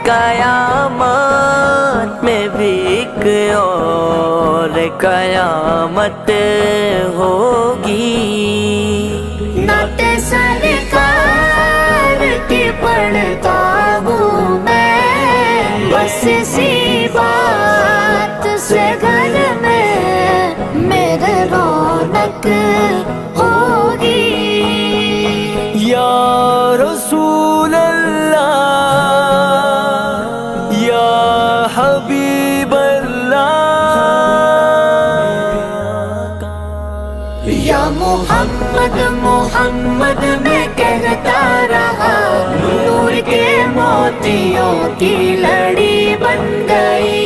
कयामत में भी एक और कयामत होगी। नाते सरकार की पढ़ता हूँ मैं, बस इसी बात से घर में मेरे रौनक होगी। या रसूल अल्लाह, या हबीब अल्लाह, या मोहम्मद मोहम्मद मैं कहता रहा, नूर के मोतियों की लड़ी बन गई।